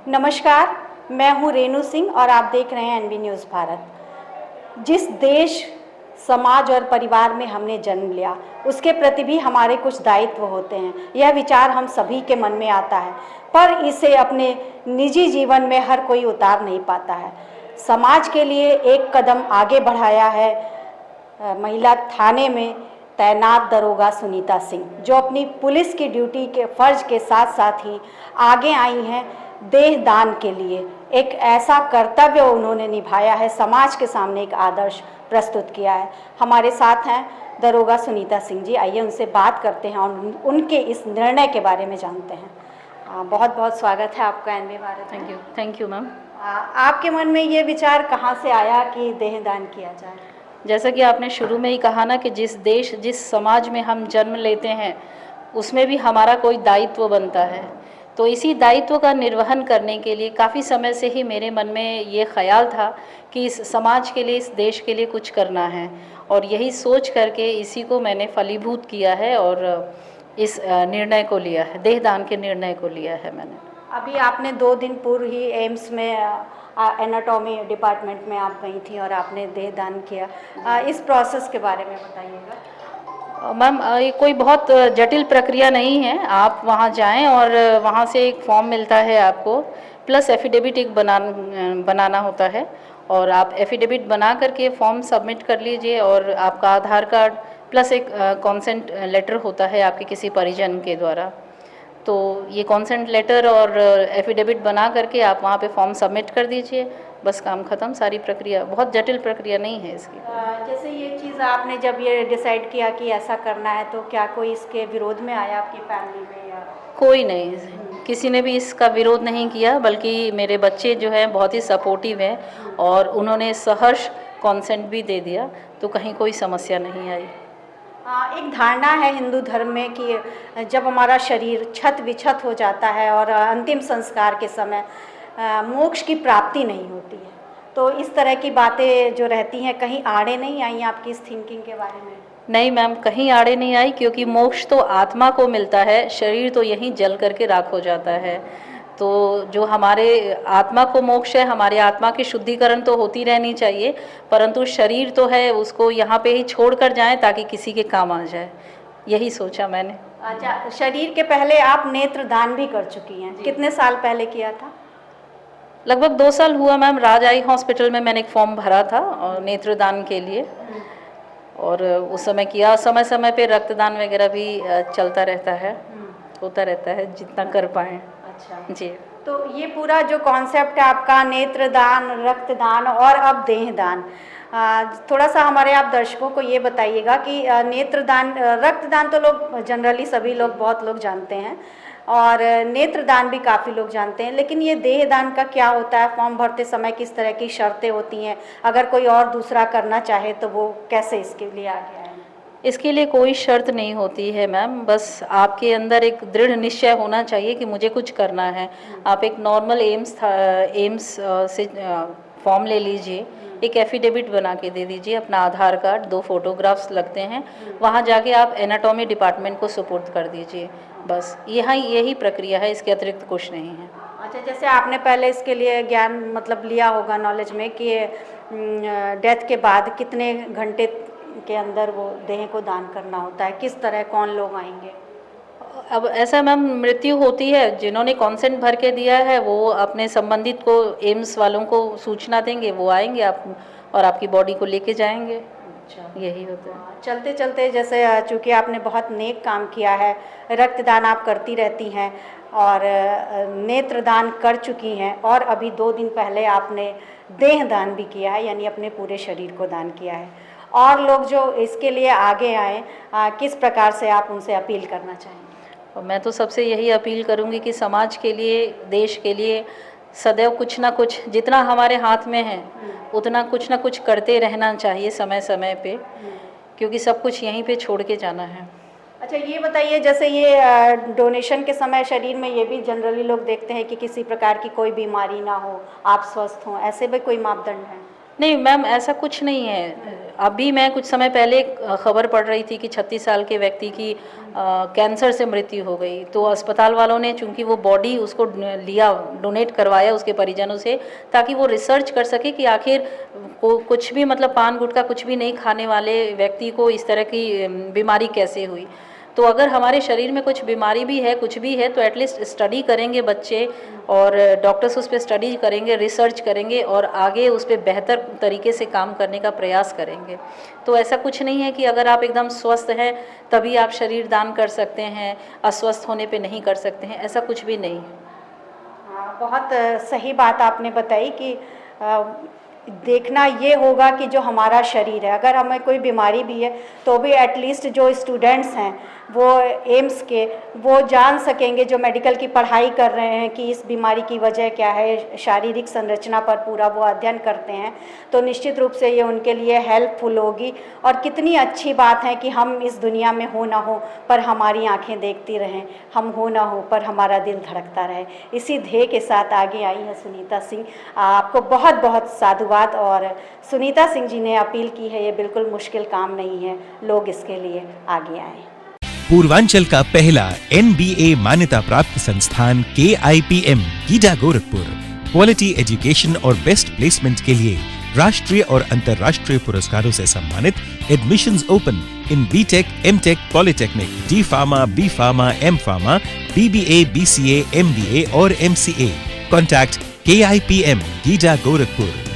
नमस्कार, मैं हूं रेणु सिंह और आप देख रहे हैं एनबी न्यूज़ भारत। जिस देश, समाज और परिवार में हमने जन्म लिया, उसके प्रति भी हमारे कुछ दायित्व होते हैं। यह विचार हम सभी के मन में आता है, पर इसे अपने निजी जीवन में हर कोई उतार नहीं पाता है। समाज के लिए एक कदम आगे बढ़ाया है महिला थाने में तैनात दरोगा सुनीता सिंह, जो अपनी पुलिस की ड्यूटी के फर्ज के साथ साथ ही आगे आई हैं देह दान के लिए। एक ऐसा कर्तव्य उन्होंने निभाया है, समाज के सामने एक आदर्श प्रस्तुत किया है। हमारे साथ हैं दरोगा सुनीता सिंह जी, आइए उनसे बात करते हैं और उनके इस निर्णय के बारे में जानते हैं। बहुत बहुत स्वागत है आपका NB Bharat. Thank you ma'am. आपके मन में ये विचार कहाँ से आया कि देह दान किया जाए? जैसा कि आपने शुरू में ही कहा ना कि जिस देश, जिस समाज में हम जन्म लेते हैं, उसमें भी हमारा कोई दायित्व बनता है। तो इसी दायित्व का निर्वहन करने के लिए काफ़ी समय से ही मेरे मन में ये ख्याल था कि इस समाज के लिए, इस देश के लिए कुछ करना है, और यही सोच करके इसी को मैंने फलीभूत किया है और इस निर्णय को लिया है, देह दान के निर्णय को लिया है मैंने। अभी आपने 2 दिन पूर्व ही एम्स में एनाटॉमी डिपार्टमेंट में आप गई थी और आपने देह दान किया। इस प्रोसेस के बारे में बताइएगा। मैम, ये कोई बहुत जटिल प्रक्रिया नहीं है। आप वहाँ जाएं और वहाँ से एक फॉर्म मिलता है आपको, प्लस एफिडेविट एक बनाना होता है, और आप एफिडेविट बना करके फॉर्म सबमिट कर लीजिए, और आपका आधार कार्ड प्लस एक कॉन्सेंट लेटर होता है आपके किसी परिजन के द्वारा। तो ये कॉन्सेंट लेटर और एफिडेविट बना करके आप वहाँ पे फॉर्म सबमिट कर दीजिए, बस काम ख़त्म। सारी प्रक्रिया, बहुत जटिल प्रक्रिया नहीं है इसकी। जैसे ये चीज़ आपने जब ये डिसाइड किया कि ऐसा करना है, तो क्या कोई इसके विरोध में आया आपकी फैमिली में या? कोई नहीं, किसी ने भी इसका विरोध नहीं किया, बल्कि मेरे बच्चे जो हैं बहुत ही सपोर्टिव हैं और उन्होंने सहर्ष कॉन्सेंट भी दे दिया, तो कहीं कोई समस्या नहीं आई। एक धारणा है हिंदू धर्म में कि जब हमारा शरीर छत विछत हो जाता है और अंतिम संस्कार के समय मोक्ष की प्राप्ति नहीं होती है, तो इस तरह की बातें जो रहती हैं, कहीं आड़े नहीं आई आपकी इस थिंकिंग के बारे में? नहीं मैम, कहीं आड़े नहीं आई, क्योंकि मोक्ष तो आत्मा को मिलता है, शरीर तो यहीं जल करके राख हो जाता है। तो जो हमारे आत्मा को मोक्ष है, हमारे आत्मा की शुद्धिकरण तो होती रहनी चाहिए, परंतु शरीर तो है, उसको यहाँ पे ही छोड़ कर जाएँ ताकि किसी के काम आ जाए, यही सोचा मैंने। अच्छा, शरीर के पहले आप नेत्र दान भी कर चुकी हैं, कितने साल पहले किया था? लगभग 2 साल हुआ मैम। राज आई हॉस्पिटल में मैंने एक फॉर्म भरा था और नेत्रदान के लिए, और उस समय किया। समय समय पे रक्तदान वगैरह भी चलता रहता है, होता रहता है जितना कर पाएँ। अच्छा जी। तो ये पूरा जो कॉन्सेप्ट है आपका, नेत्रदान, रक्तदान और अब देहदान, थोड़ा सा हमारे आप दर्शकों को ये बताइएगा कि नेत्रदान, रक्तदान तो लोग जनरली सभी लोग, बहुत लोग जानते हैं, और नेत्रदान भी काफ़ी लोग जानते हैं, लेकिन ये देहदान का क्या होता है? फॉर्म भरते समय किस तरह की शर्तें होती हैं? अगर कोई और दूसरा करना चाहे तो वो कैसे इसके लिए आगे आए? इसके लिए कोई शर्त नहीं होती है मैम, बस आपके अंदर एक दृढ़ निश्चय होना चाहिए कि मुझे कुछ करना है। आप एक नॉर्मल एम्स से फॉर्म ले लीजिए, एक एफिडेविट बना के दे दीजिए, अपना आधार कार्ड, 2 फोटोग्राफ्स लगते हैं, वहाँ जाके आप एनाटॉमी डिपार्टमेंट को सुपुर्द कर दीजिए, बस यहाँ यही प्रक्रिया है, इसके अतिरिक्त कुछ नहीं है। अच्छा, जैसे आपने पहले इसके लिए ज्ञान मतलब लिया होगा, नॉलेज में, कि डेथ के बाद कितने घंटे के अंदर वो देह को दान करना होता है, किस तरह, कौन लोग आएंगे? अब ऐसा मैम, मृत्यु होती है, जिन्होंने कॉन्सेंट भर के दिया है वो अपने संबंधित को, एम्स वालों को सूचना देंगे, वो आएंगे आप और आपकी बॉडी को लेके जाएंगे। अच्छा, यही होता है। चलते चलते, जैसे चूँकि आपने बहुत नेक काम किया है, रक्तदान आप करती रहती हैं और नेत्रदान कर चुकी हैं, और अभी 2 दिन पहले आपने देह दान भी किया है, यानी अपने पूरे शरीर को दान किया है। और लोग जो इसके लिए आगे आए, किस प्रकार से आप उनसे अपील करना चाहेंगे? और मैं तो सबसे यही अपील करूंगी कि समाज के लिए, देश के लिए सदैव कुछ ना कुछ, जितना हमारे हाथ में है उतना कुछ ना कुछ करते रहना चाहिए समय समय पे, क्योंकि सब कुछ यहीं पे छोड़ के जाना है। अच्छा, ये बताइए, जैसे ये डोनेशन के समय शरीर में ये भी जनरली लोग देखते हैं कि किसी प्रकार की कोई बीमारी ना हो, आप स्वस्थ हों, ऐसे भी कोई मापदंड है? नहीं मैम, ऐसा कुछ नहीं है। अभी मैं कुछ समय पहले खबर पढ़ रही थी कि 36 साल के व्यक्ति की कैंसर से मृत्यु हो गई। तो अस्पताल वालों ने चूंकि वो बॉडी उसको लिया, डोनेट करवाया उसके परिजनों से, ताकि वो रिसर्च कर सके कि आखिर कुछ भी मतलब पान गुटखा कुछ भी नहीं खाने वाले व्यक्ति को इस तरह की बीमारी कैसे हुई। तो अगर हमारे शरीर में कुछ बीमारी भी है, कुछ भी है, तो एटलीस्ट स्टडी करेंगे बच्चे और डॉक्टर्स उस पर स्टडी करेंगे, रिसर्च करेंगे और आगे उस पर बेहतर तरीके से काम करने का प्रयास करेंगे। तो ऐसा कुछ नहीं है कि अगर आप एकदम स्वस्थ हैं तभी आप शरीर दान कर सकते हैं, अस्वस्थ होने पे नहीं कर सकते हैं, ऐसा कुछ भी नहीं। बहुत सही बात आपने बताई कि देखना ये होगा कि जो हमारा शरीर है, अगर हमें कोई बीमारी भी है तो भी एटलीस्ट जो स्टूडेंट्स हैं वो एम्स के वो जान सकेंगे, जो मेडिकल की पढ़ाई कर रहे हैं कि इस बीमारी की वजह क्या है, शारीरिक संरचना पर पूरा वो अध्ययन करते हैं, तो निश्चित रूप से ये उनके लिए हेल्पफुल होगी। और कितनी अच्छी बात है कि हम इस दुनिया में हो ना हो पर हमारी आंखें देखती रहें, हम हो ना हो पर हमारा दिल धड़कता रहे। इसी ध्येय के साथ आगे आई है सुनीता सिंह। आपको बहुत बहुत साधुवाद। और सुनीता सिंह जी ने अपील की है, ये बिल्कुल मुश्किल काम नहीं है, लोग इसके लिए आगे आएँ। पूर्वांचल का पहला NBA मान्यता प्राप्त संस्थान KIPM GIDA Gorakhpur quality education और बेस्ट प्लेसमेंट के लिए राष्ट्रीय और अंतर्राष्ट्रीय पुरस्कारों से सम्मानित। Admissions open in BTech, MTech, polytechnic, D Pharma, B Pharma, M Pharma, BBA, BCA, MBA और MCA। Contact KIPM GIDA Gorakhpur.